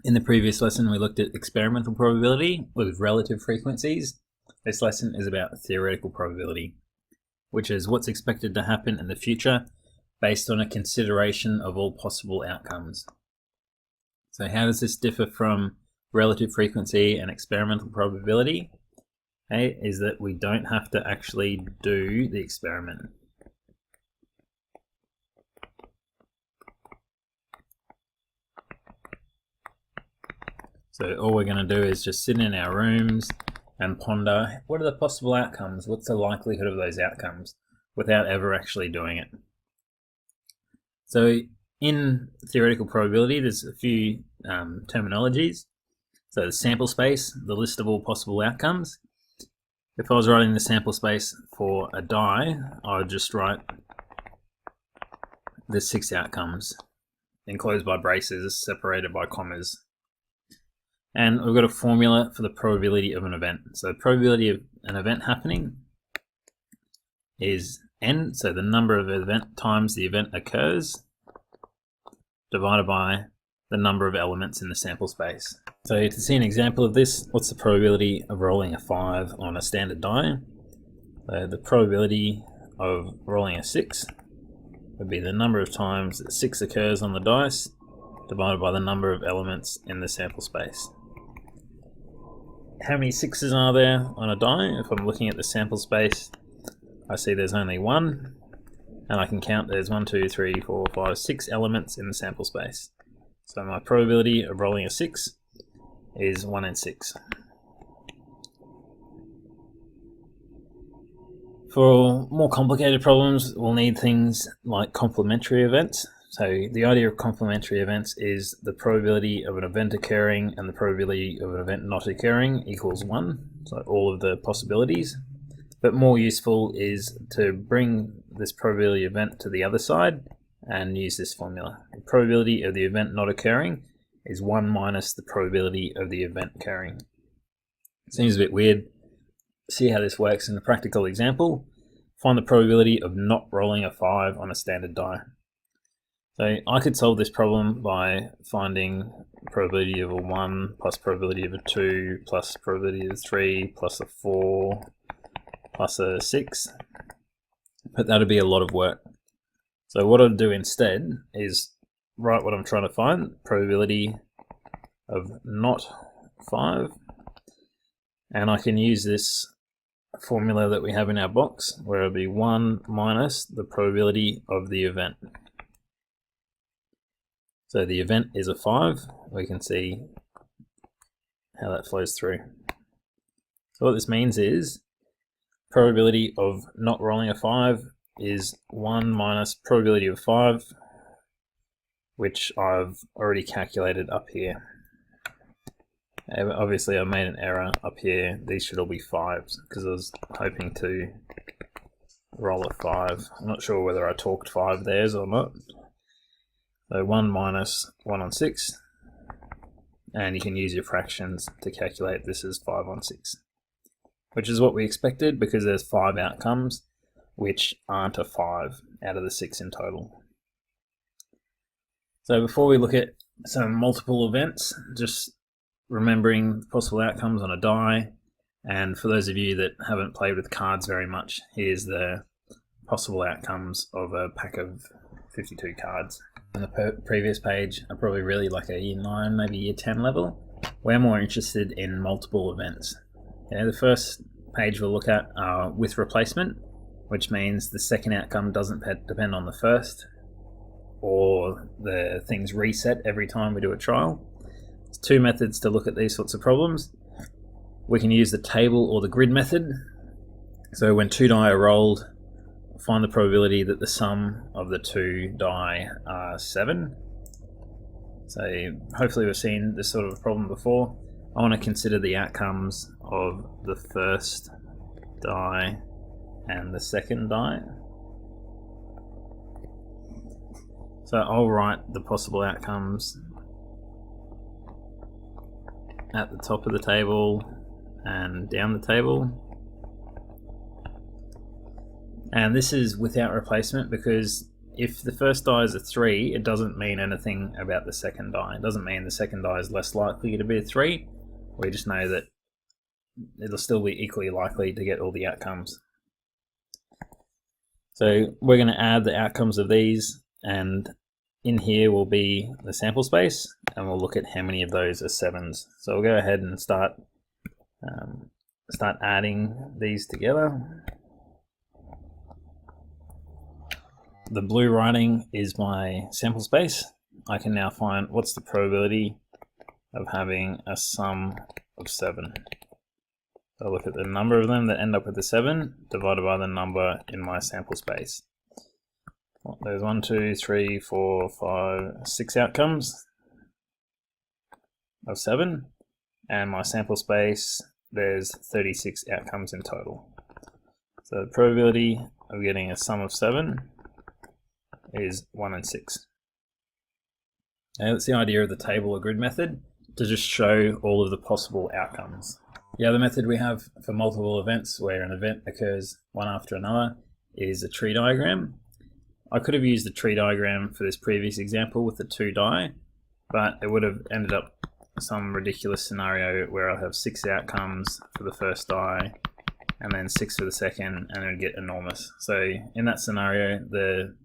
In the previous lesson, we looked at experimental probability with relative frequencies. This lesson is about theoretical probability, which is what's expected to happen in the future based on a consideration of all possible outcomes. So how does this differ from relative frequency and experimental probability? Okay, is that we don't have to actually do the experiment. So all we're going to do is just sit in our rooms and ponder, what are the possible outcomes? What's the likelihood of those outcomes without ever actually doing it? So in theoretical probability, there's a few terminologies. So the sample space, the list of all possible outcomes. If I was writing the sample space for a die, I would just write the 6 outcomes enclosed by braces, separated by commas. And we've got a formula for the probability of an event. So the probability of an event happening is n, so the number of event times the event occurs, divided by the number of elements in the sample space. So to see an example of this, what's the probability of rolling a 5 on a standard die? So the probability of rolling a 6 would be the number of times that 6 occurs on the dice, divided by the number of elements in the sample space. How many 6s are there on a die? If I'm looking at the sample space, I see there's only 1, and I can count there's 1, 2, 3, 4, 5, 6 elements in the sample space. So my probability of rolling a 6 is 1 in 6. For more complicated problems, we'll need things like complementary events. So the idea of complementary events is the probability of an event occurring and the probability of an event not occurring equals 1, so all of the possibilities. But more useful is to bring this probability event to the other side and use this formula. The probability of the event not occurring is 1 minus the probability of the event occurring. Seems a bit weird. See how this works in a practical example. Find the probability of not rolling a 5 on a standard die. So I could solve this problem by finding probability of a 1 plus probability of a 2 plus probability of a 3 plus a 4 plus a 6, but that would be a lot of work. So what I'd do instead is write what I'm trying to find, probability of not 5, and I can use this formula that we have in our box where it'll be 1 minus the probability of the event. So the event is a 5, we can see how that flows through. So what this means is probability of not rolling a 5 is 1 minus probability of 5, which I've already calculated up here. Obviously I made an error up here, these should all be 5s because I was hoping to roll a 5. I'm not sure whether I talked 5 theirs or not. So 1 minus 1 on 6, and you can use your fractions to calculate this as 5 on 6, which is what we expected because there's 5 outcomes which aren't a 5 out of the 6 in total. So before we look at some multiple events, just remembering possible outcomes on a die, and for those of you that haven't played with cards very much, here's the possible outcomes of a pack of 52 cards. On the previous page, I probably really like a year 9, maybe year 10 level. We're more interested in multiple events. Okay, the first page we'll look at are with replacement, which means the second outcome doesn't depend on the first, or the things reset every time we do a trial. There's 2 methods to look at these sorts of problems. We can use the table or the grid method. So when 2 die are rolled, find the probability that the sum of the 2 die are 7. So hopefully we've seen this sort of problem before. I want to consider the outcomes of the first die and the second die. So I'll write the possible outcomes at the top of the table and down the table. And this is without replacement because if the first die is a 3, it doesn't mean anything about the second die. It doesn't mean the second die is less likely to be a 3. We just know that it'll still be equally likely to get all the outcomes. So we're going to add the outcomes of these, and in here will be the sample space, and we'll look at how many of those are 7s. So we'll go ahead and start adding these together. The blue writing is my sample space. I can now find what's the probability of having a sum of 7. So I'll look at the number of them that end up with a 7 divided by the number in my sample space. Well, there's 1, 2, 3, 4, 5, 6 outcomes of 7, and my sample space, there's 36 outcomes in total. So the probability of getting a sum of 7 is 1 in 6. Now that's the idea of the table or grid method, to just show all of the possible outcomes. The other method we have for multiple events where an event occurs one after another is a tree diagram. I could have used the tree diagram for this previous example with the 2 die, but it would have ended up some ridiculous scenario where I'll have 6 outcomes for the first die and then 6 for the second, and it would get enormous. So in that scenario, the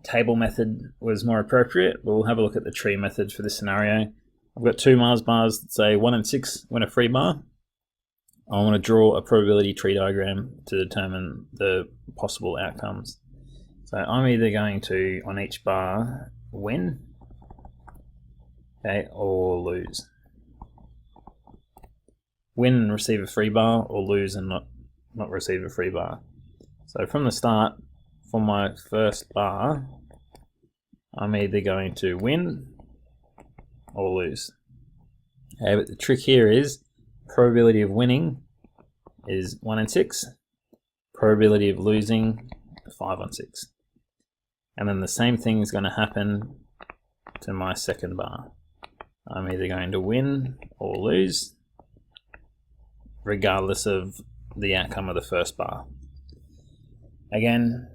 table method was more appropriate. We'll have a look at the tree method for this scenario. I've got 2 Mars bars that say 1 in 6 win a free bar. I want to draw a probability tree diagram to determine the possible outcomes. So I'm either going to, on each bar, win, okay, or lose. Win and receive a free bar, or lose and not receive a free bar. So from the start, for my first bar, I'm either going to win or lose. Okay, but the trick here is probability of winning is 1 in 6, probability of losing 5 on 6. And then the same thing is going to happen to my second bar. I'm either going to win or lose, regardless of the outcome of the first bar. Again,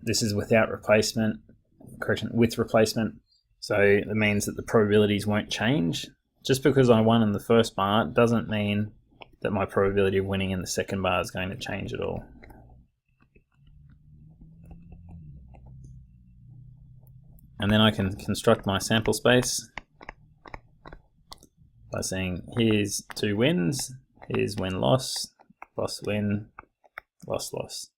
this is without replacement, correction, with replacement, so it means that the probabilities won't change. Just because I won in the first bar doesn't mean that my probability of winning in the second bar is going to change at all. And then I can construct my sample space by saying here's 2 wins, here's win-loss, loss-win, loss-loss.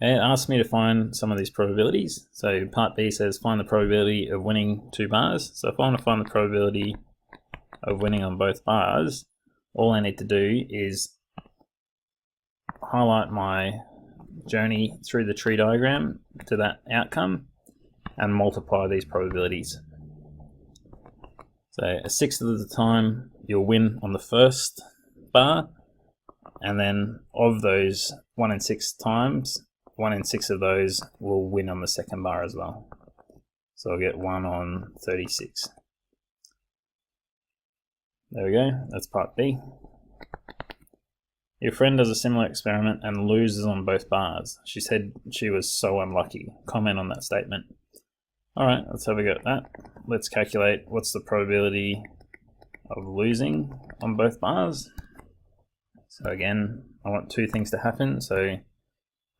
It asks me to find some of these probabilities. So part B says find the probability of winning 2 bars. So if I want to find the probability of winning on both bars, all I need to do is highlight my journey through the tree diagram to that outcome and multiply these probabilities. So a sixth of the time you'll win on the first bar, and then of those 1 in 6 times, 1 in 6 of those will win on the second bar as well. So I'll get 1 on 36. There we go, that's part B. Your friend does a similar experiment and loses on both bars. She said she was so unlucky. Comment on that statement. Alright, let's have a go at that. Let's calculate what's the probability of losing on both bars. So again, I want 2 things to happen. So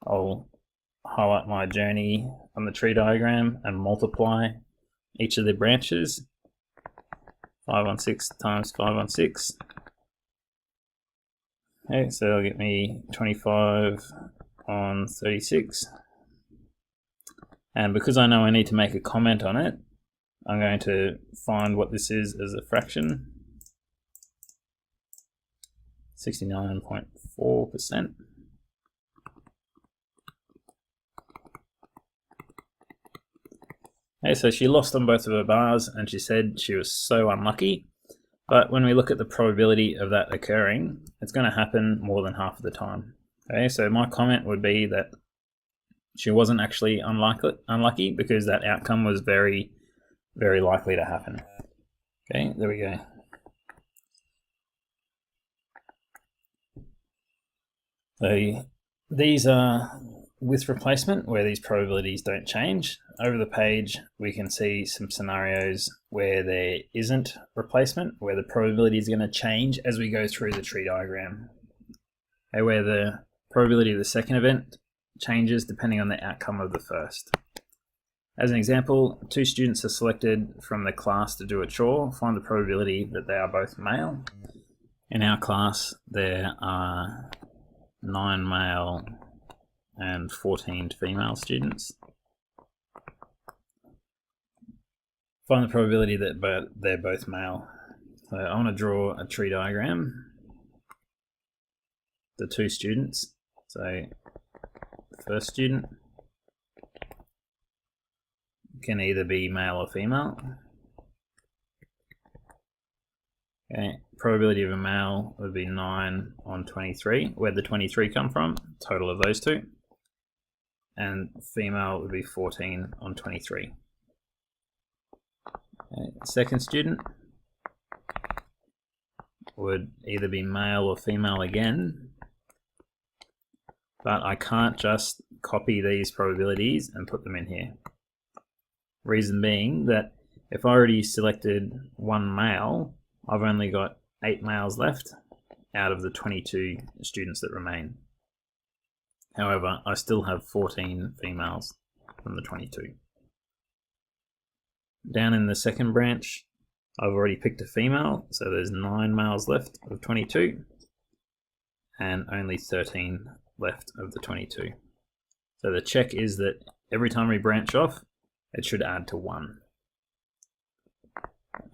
I'll highlight my journey on the tree diagram and multiply each of the branches. 5 on 6 times 5 on 6. Okay, so that'll get me 25 on 36. And because I know I need to make a comment on it, I'm going to find what this is as a fraction. 69.4%. Okay, so she lost on both of her bars and she said she was so unlucky. But when we look at the probability of that occurring, it's going to happen more than half of the time. Okay, so my comment would be that she wasn't actually unlucky because that outcome was very, very likely to happen. Okay, there we go. So these are with replacement, where these probabilities don't change, over the page we can see some scenarios where there isn't replacement, where the probability is going to change as we go through the tree diagram. Okay, where the probability of the second event changes depending on the outcome of the first. As an example, 2 students are selected from the class to do a chore. Find the probability that they are both male. In our class, there are 9 male and 14 female students. Find the probability that they're both male. So I want to draw a tree diagram. The 2 students. So the first student can either be male or female. Okay, probability of a male would be 9 on 23. Where'd the 23 come from? Total of those 2. And female would be 14 on 23. Okay, second student would either be male or female again, but I can't just copy these probabilities and put them in here. Reason being that if I already selected 1 male, I've only got 8 males left out of the 22 students that remain. However, I still have 14 females from the 22. Down in the second branch, I've already picked a female, so there's 9 males left of 22 and only 13 left of the 22. So the check is that every time we branch off, it should add to 1.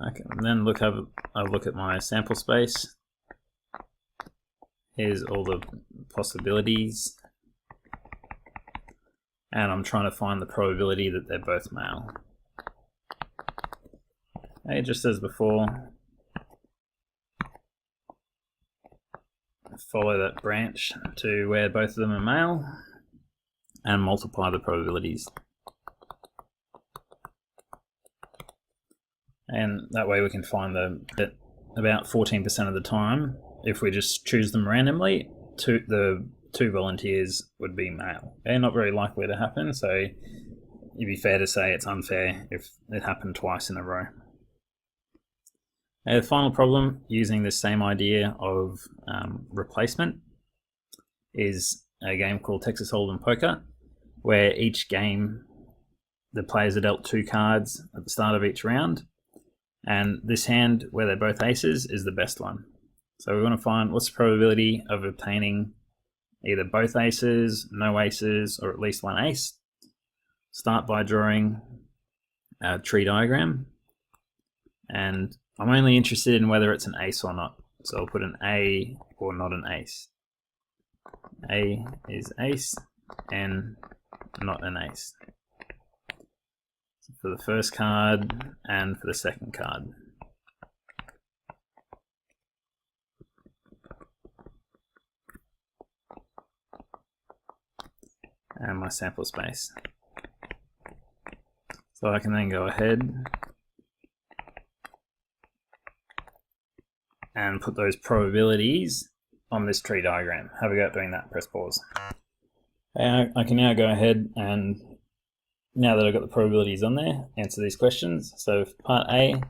Okay, and then have a look at my sample space. Here's all the possibilities, and I'm trying to find the probability that they're both male. Okay, just as before, follow that branch to where both of them are male and multiply the probabilities. And that way we can find that about 14% of the time, if we just choose them randomly, the 2 volunteers would be male. They're not very likely to happen, so it'd be fair to say it's unfair if it happened twice in a row. The final problem, using the same idea of replacement, is a game called Texas Hold'em Poker, where each game the players are dealt 2 cards at the start of each round, and this hand where they're both aces is the best one. So we want to find what's the probability of obtaining either both aces, no aces, or at least 1 ace. Start by drawing a tree diagram, and I'm only interested in whether it's an ace or not. So I'll put an A or not an ace. A is ace and not an ace. So for the first card and for the second card. And my sample space. So I can then go ahead and put those probabilities on this tree diagram. Have a go at doing that, press pause. I can now go ahead and, now that I've got the probabilities on there, answer these questions. So for part A,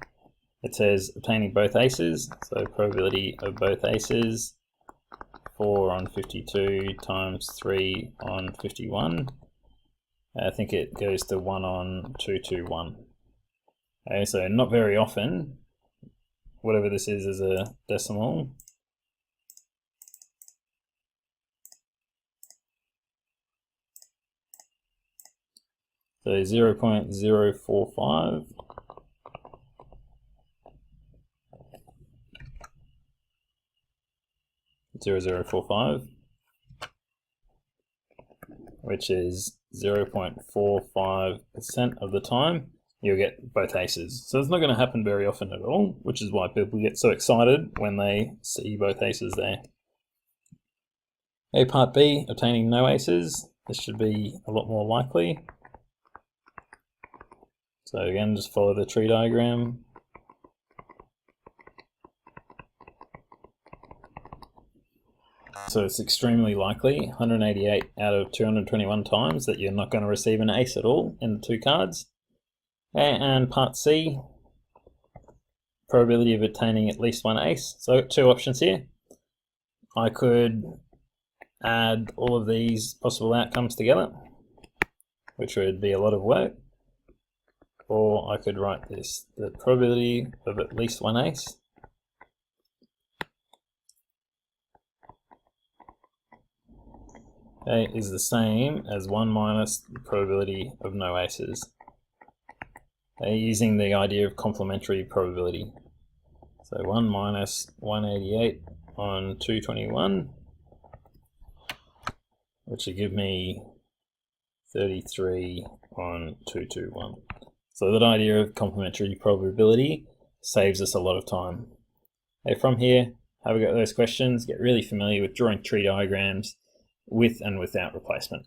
it says obtaining both aces, so probability of both aces, 4 on 52 times 3 on 51. I think it goes to 1 on 221. Okay, so not very often, whatever this is a decimal. So 0.045. Which is 0.45% of the time you'll get both aces. So it's not going to happen very often at all, which is why people get so excited when they see both aces there. Okay, part B, obtaining no aces. This should be a lot more likely. So again, just follow the tree diagram. So it's extremely likely, 188 out of 221 times, that you're not going to receive an ace at all in the 2 cards. And part C, probability of obtaining at least 1 ace. So 2 options here. I could add all of these possible outcomes together, which would be a lot of work. Or I could write this: the probability of at least 1 ace is the same as 1 minus the probability of no aces, using the idea of complementary probability. So 1 minus 188 on 221, which would give me 33 on 221. So that idea of complementary probability saves us a lot of time. From here, have a go at those questions, get really familiar with drawing tree diagrams with and without replacement.